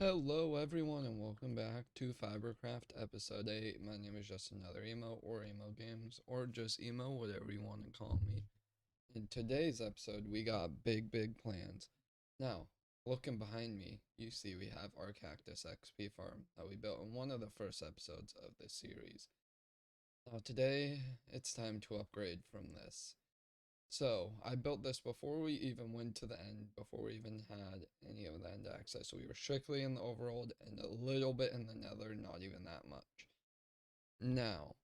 Hello everyone and welcome back to FibreCraft episode 8. My name is just another emo or emo games or just emo, whatever you want to call me. In today's episode we got big plans. Now, looking behind me, you see we have our Cactus XP farm that we built in one of the first episodes of this series. Now today it's time to upgrade from this. So, I built this before we even went to the end, before we even had any of the end access. So we were strictly in the overworld and a little bit in the nether, not even that much. Now,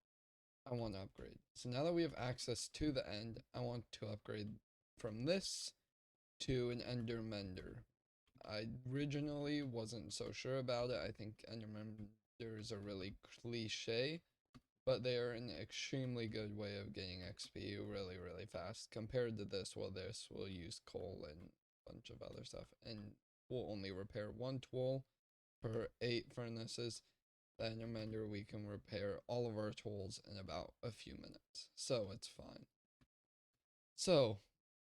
I want to upgrade. So now that we have access to the end, I want to upgrade from this to an Ender Mender. I originally wasn't so sure about it. I think Ender Menders are really cliche, but they are an extremely good way of getting XP really fast compared to this. Well, this will use coal and a bunch of other stuff and will only repair one tool per 8 furnaces. The Endermender, we can repair all of our tools in about a few minutes, so it's fine. So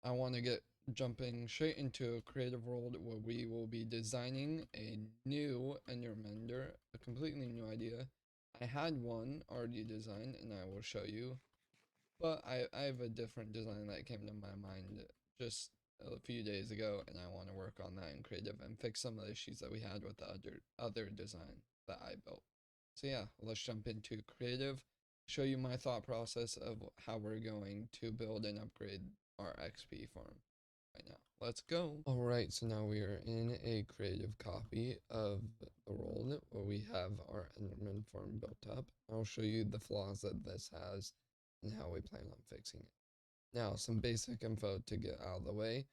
I want to get jumping straight into a creative world where we will be designing a new Endermender, a completely new idea. I had one already designed and I will show you, but I have a different design that came to my mind just a few days ago, and I want to work on that in creative and fix some of the issues that we had with the other design that I built. So yeah, let's jump into creative, show you my thought process of how we're going to build and upgrade our XP farm right now. Let's go. Alright, so now we are in a creative copy of the world where we have our Enderman farm built up. I'll show you the flaws that this has and how we plan on fixing it. Now, some basic info to get out of the way.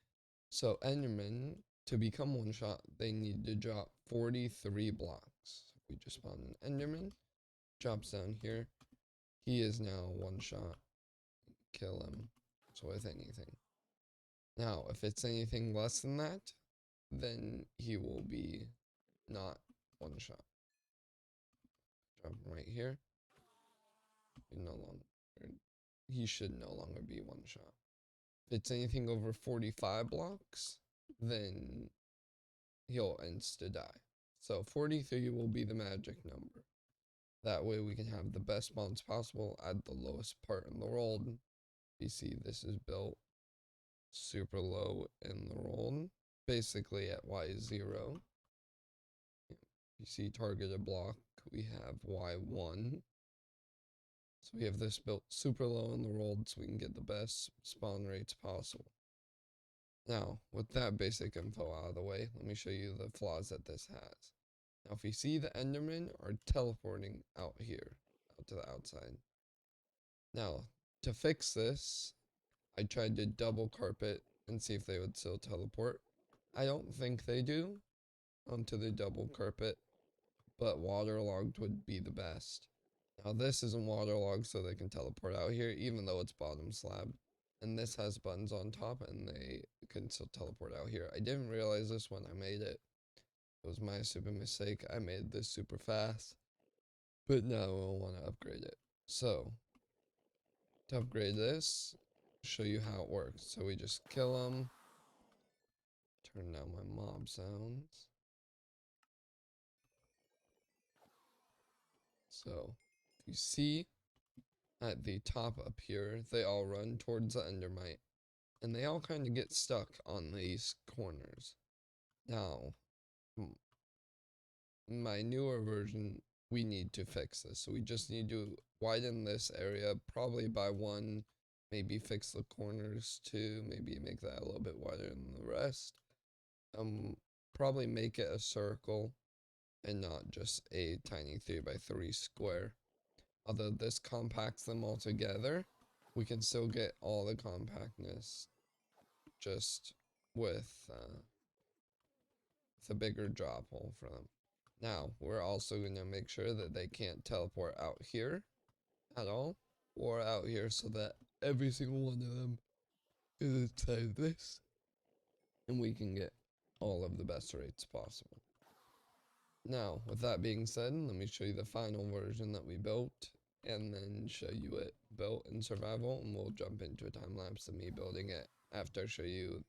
So Enderman, to become one shot, they need to drop 43 blocks. We just spawn an Enderman, drops down here. He is now one shot. Kill him. So with anything. Now, if it's anything less than that, then he will be not one shot. Drop him right here. He should no longer be one shot. If it's anything over 45 blocks, then he'll insta die. So 43 will be the magic number. That way we can have the best spawns possible at the lowest part in the world. You see this is built super low in the world, basically at Y0. You see targeted block, we have Y1. So we have this built super low in the world so we can get the best spawn rates possible. Now, with that basic info out of the way, let me show you the flaws that this has. Now, if you see the Endermen are teleporting out here, out to the outside. Now, to fix this, I tried to double carpet and see if they would still teleport. I don't think they do onto the double carpet, but waterlogged would be the best. Now, this isn't waterlogged, so they can teleport out here, even though it's bottom slab. And this has buttons on top, and they can still teleport out here. I didn't realize this when I made it. It was my stupid mistake. I made this super fast. But now I want to upgrade it. So, to upgrade this, show you how it works. So we just kill them. Turn down my mob sounds. So, you see at the top up here, they all run towards the endermite. And they all kind of get stuck on these corners. Now, my newer version, we need to fix this. So we just need to widen this area probably by 1, maybe fix the corners 2, maybe make that a little bit wider than the rest. Probably make it a circle and not just a tiny 3x3 square. Although this compacts them all together, we can still get all the compactness just with a bigger drop hole for them. Now, we're also going to make sure that they can't teleport out here at all, or out here, so that every single one of them is inside this, and we can get all of the best rates possible. Now, with that being said, let me show you the final version that we built, and then show you it built in survival, and we'll jump into a time lapse of me building it after I show you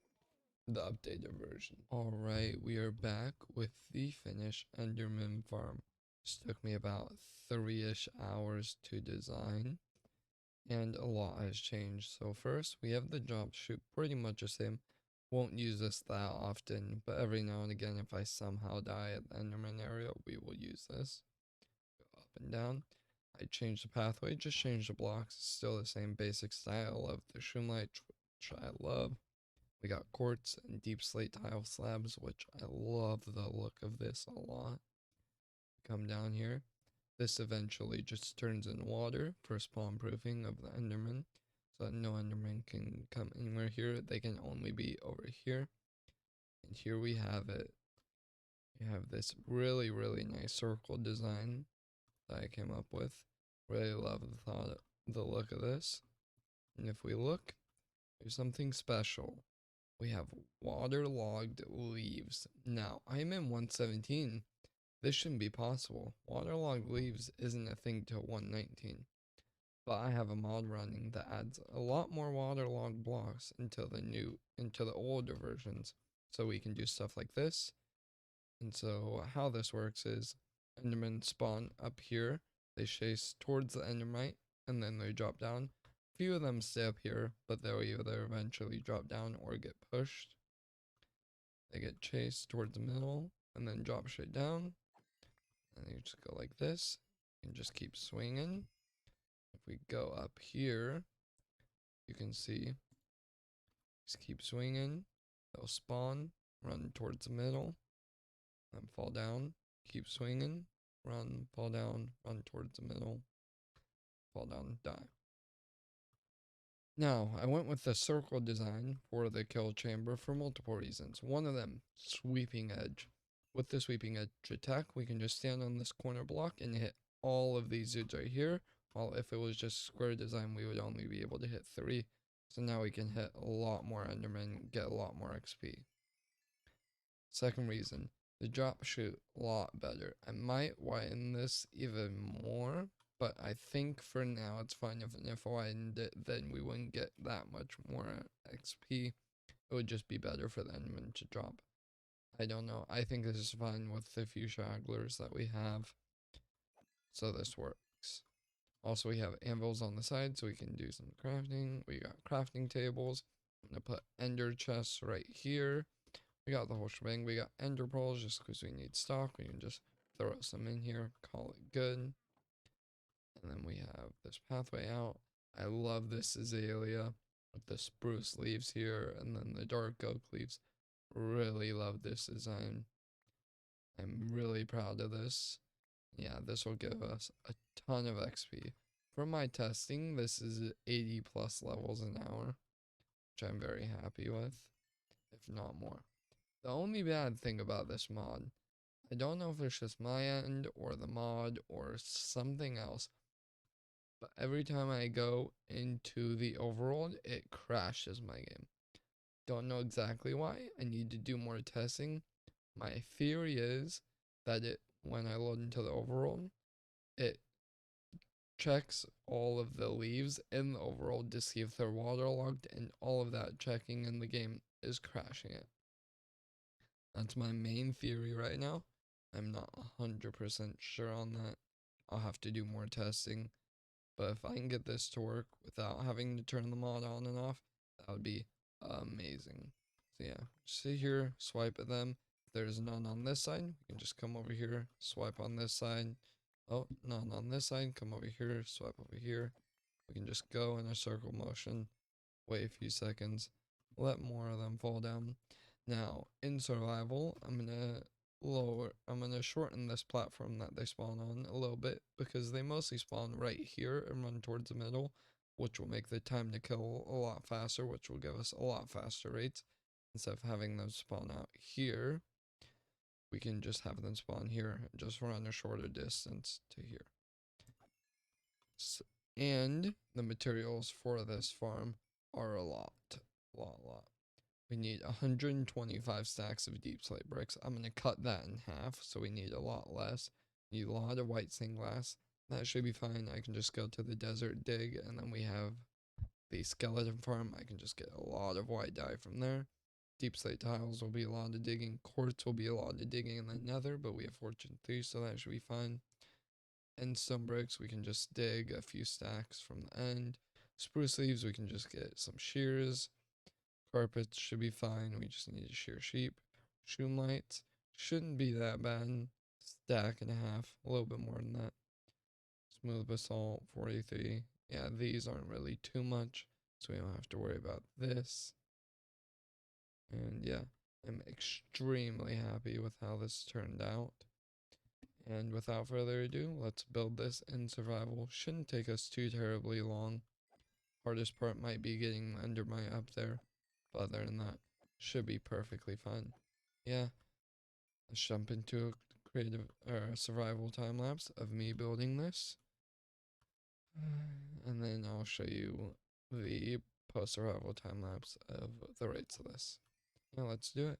the updated version. Alright, we are back with the finished Enderman farm. This took me about 3-ish hours to design, and a lot has changed. So first, we have the drop chute, pretty much the same. Won't use this that often, but every now and again, if I somehow die at the Enderman area, we will use this. Go up and down. I changed the pathway, just changed the blocks. It's still the same basic style of the Shroomlight, which I love. We got quartz and deep slate tile slabs, which I love the look of this a lot. Come down here. This eventually just turns in water for spawn proofing of the Enderman, so that no Enderman can come anywhere here. They can only be over here. And here we have it. We have this really, really nice circle design that I came up with. Really love the look of this. And if we look, there's something special. We have waterlogged leaves. Now, I'm in 117. This shouldn't be possible. Waterlogged leaves isn't a thing till 119. But I have a mod running that adds a lot more waterlogged blocks into the older versions. So we can do stuff like this. And so how this works is Endermen spawn up here. They chase towards the Endermite, and then they drop down. Few of them stay up here, but they'll either eventually drop down or get pushed. They get chased towards the middle and then drop straight down. And you just go like this and just keep swinging. If we go up here, you can see, just keep swinging. They'll spawn, run towards the middle, then fall down, keep swinging, run, fall down, run towards the middle, fall down, die. Now, I went with the circle design for the kill chamber for multiple reasons. One of them, sweeping edge. With the sweeping edge attack, we can just stand on this corner block and hit all of these dudes right here. While if it was just square design, we would only be able to hit 3. So now we can hit a lot more Endermen, get a lot more XP. Second reason, the drop chute a lot better. I might widen this even more, but I think for now it's fine. If I widened it, then we wouldn't get that much more XP. It would just be better for the Enderman to drop. I don't know. I think this is fine with the few stragglers that we have. So this works. Also, we have anvils on the side, so we can do some crafting. We got crafting tables. I'm going to put ender chests right here. We got the whole shebang. We got ender pearls just because we need stock. We can just throw some in here, call it good. And then we have this pathway out. I love this azalea with the spruce leaves here and then the dark oak leaves. Really love this design. I'm really proud of this. Yeah, this will give us a ton of XP. From my testing, this is 80 plus levels an hour, which I'm very happy with, if not more. The only bad thing about this mod, I don't know if it's just my end or the mod or something else, but every time I go into the overworld, it crashes my game. Don't know exactly why. I need to do more testing. My theory is that when I load into the overworld, it checks all of the leaves in the overworld to see if they're waterlogged, and all of that checking in the game is crashing it. That's my main theory right now. I'm not 100% sure on that. I'll have to do more testing. But if I can get this to work without having to turn the mod on and off, that would be amazing. So yeah, sit here, swipe at them. If there's none on this side, we can just come over here, swipe on this side. Oh, none on this side, come over here, swipe over here. We can just go in a circle motion, wait a few seconds, let more of them fall down. Now, in survival, I'm gonna shorten this platform that they spawn on a little bit because they mostly spawn right here and run towards the middle, which will make the time to kill a lot faster, which will give us a lot faster rates. Instead of having them spawn out here, we can just have them spawn here and just run a shorter distance to here. And the materials for this farm are a lot. We need 125 stacks of deep slate bricks. I'm going to cut that in half, so we need a lot less. Need a lot of white stained glass. That should be fine. I can just go to the desert, dig, and then we have the skeleton farm. I can just get a lot of white dye from there. Deep slate tiles will be a lot of digging. Quartz will be a lot of digging in the nether, but we have fortune 3, so that should be fine. And stone bricks, we can just dig a few stacks from the end. Spruce leaves, we can just get some shears. Carpets should be fine, we just need to shear sheep. Shoom lights shouldn't be that bad. Stack and a half, a little bit more than that. Smooth basalt, 43. Yeah, these aren't really too much, so we don't have to worry about this. And yeah, I'm extremely happy with how this turned out. And without further ado, let's build this in survival. Shouldn't take us too terribly long. Hardest part might be getting Endermite up there, but other than that, should be perfectly fine. Yeah, let's jump into a creative survival time lapse of me building this. And then I'll show you the post-survival time lapse of the rates of this. Yeah, let's do it.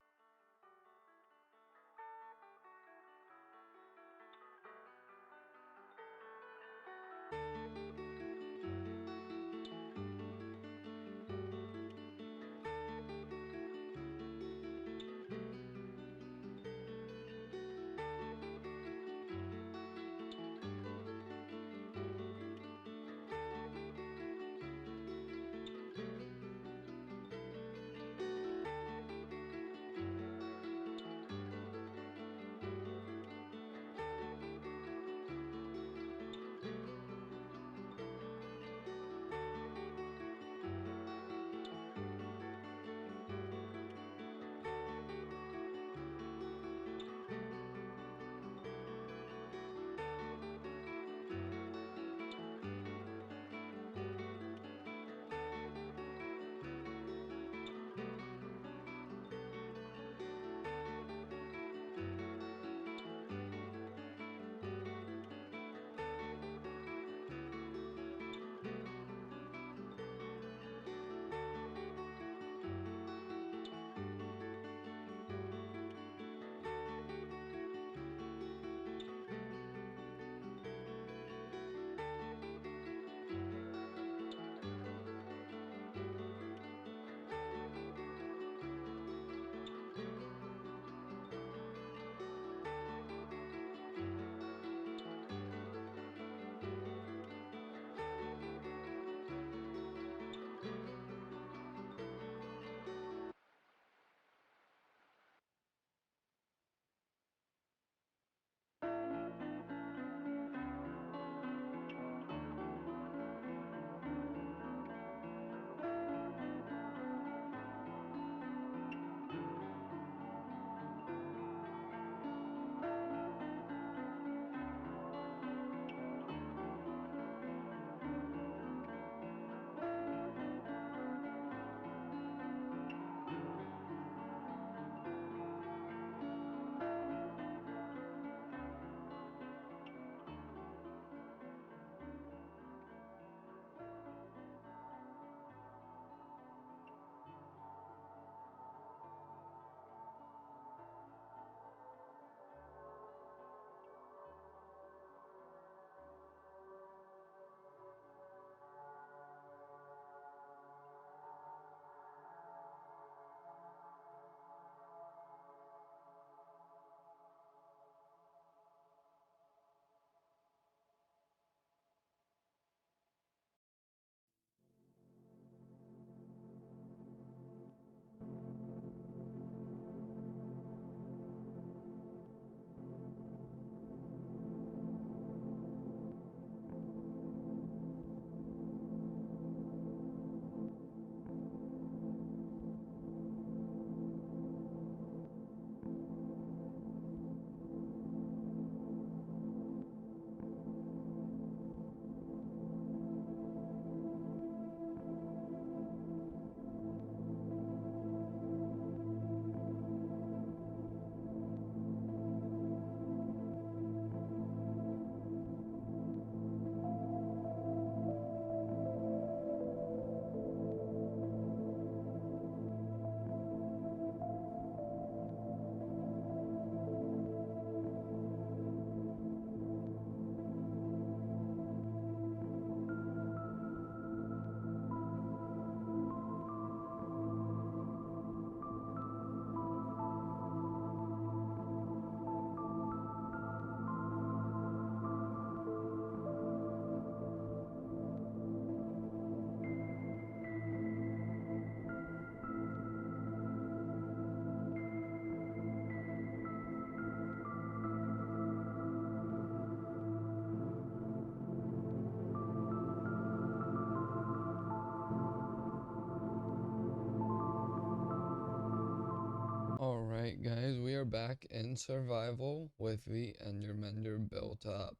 Alright guys, we are back in survival with the Ender Mender built up.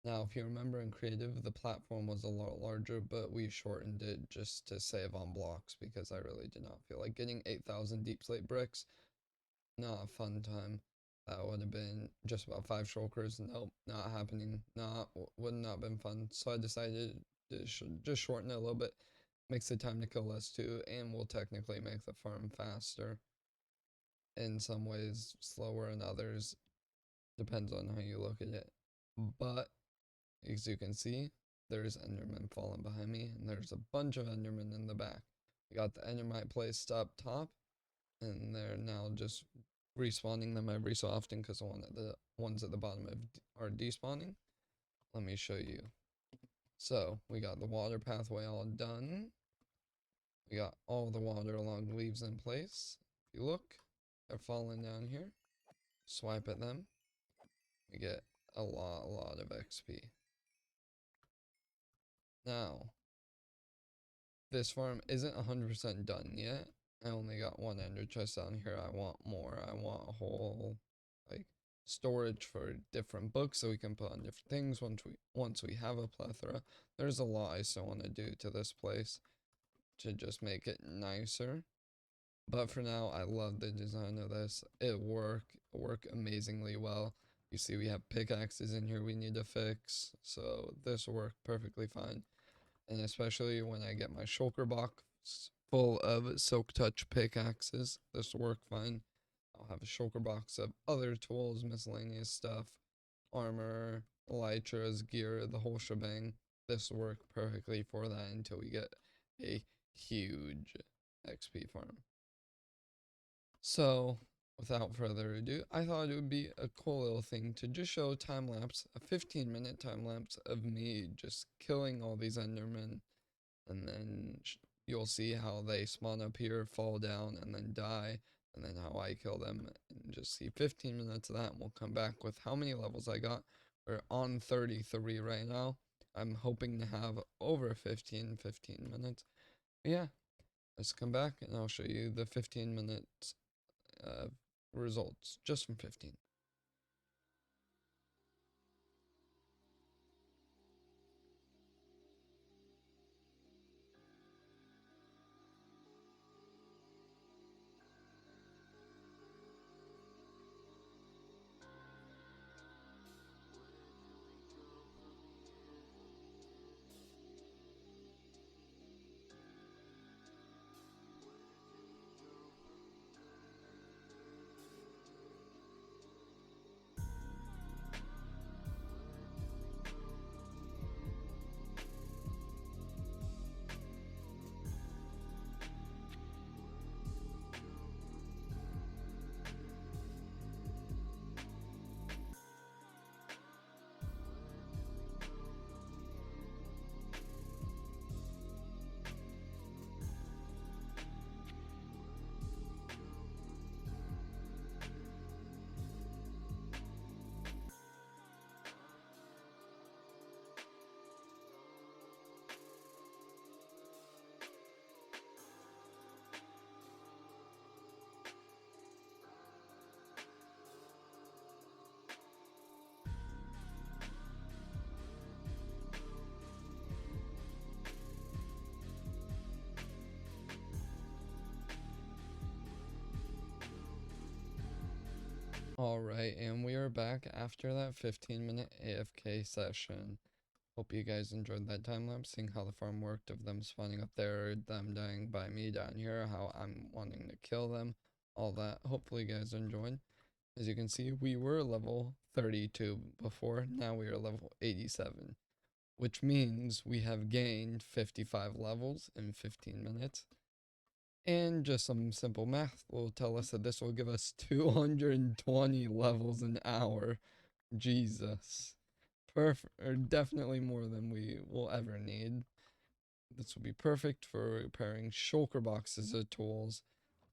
Now if you remember in creative, the platform was a lot larger, but we shortened it just to save on blocks because I really did not feel like getting 8,000 deep slate bricks. Not a fun time. That would have been just about 5 shulkers. Nope, not happening. Would not been fun. So I decided to just shorten it a little bit. Makes the time to kill less too, and will technically make the farm faster. In some ways slower, in others depends on how you look at it. But as you can see, there's endermen falling behind me, and there's a bunch of endermen in the back. We got the endermite placed up top, and they're now just respawning them every so often because the ones at the bottom are despawning. Let me show you. So we got the water pathway all done. We got all the water along leaves in place. If you look, they're falling down here. Swipe at them. We get a lot of XP. Now, this farm isn't 100% done yet. I only got one ender chest down here. I want more. I want a whole like storage for different books so we can put on different things once we have a plethora. There's a lot I still want to do to this place to just make it nicer. But for now, I love the design of this. It work amazingly well. You see we have pickaxes in here we need to fix, so this will work perfectly fine. And especially when I get my shulker box full of silk touch pickaxes, this will work fine. I'll have a shulker box of other tools, miscellaneous stuff, armor, elytras, gear, the whole shebang. This will work perfectly for that until we get a huge XP farm. So, without further ado, I thought it would be a cool little thing to just show a time lapse, a 15-minute time lapse of me just killing all these endermen, and then you'll see how they spawn up here, fall down, and then die, and then how I kill them, and just see 15 minutes of that, and we'll come back with how many levels I got. We're on 33 right now. I'm hoping to have over 15 minutes. But yeah, let's come back, and I'll show you the 15 minutes results just from 15. Alright, and we are back after that 15-minute AFK session. Hope you guys enjoyed that time lapse, seeing how the farm worked of them spawning up there, them dying by me down here, how I'm wanting to kill them, all that. Hopefully you guys enjoyed. As you can see, we were level 32 before, now we are level 87, which means we have gained 55 levels in 15 minutes. And just some simple math will tell us that this will give us 220 levels an hour. Jesus. Definitely more than we will ever need. This will be perfect for repairing shulker boxes of tools.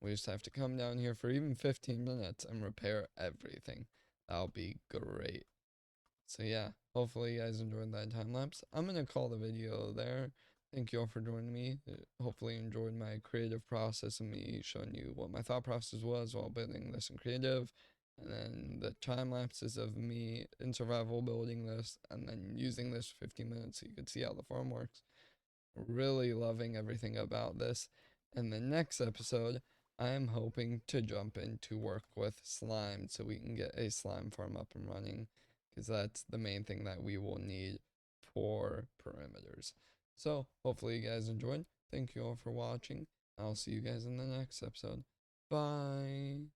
We just have to come down here for even 15 minutes and repair everything. That'll be great. So yeah, hopefully you guys enjoyed that time lapse. I'm going to call the video there. Thank you all for joining me. Hopefully you enjoyed my creative process and me showing you what my thought process was while building this in creative. And then the time lapses of me in survival building this and then using this 15 minutes so you could see how the farm works. Really loving everything about this. In the next episode, I am hoping to jump into work with slime so we can get a slime farm up and running because that's the main thing that we will need for perimeters. So, hopefully, you guys enjoyed. Thank you all for watching. I'll see you guys in the next episode. Bye.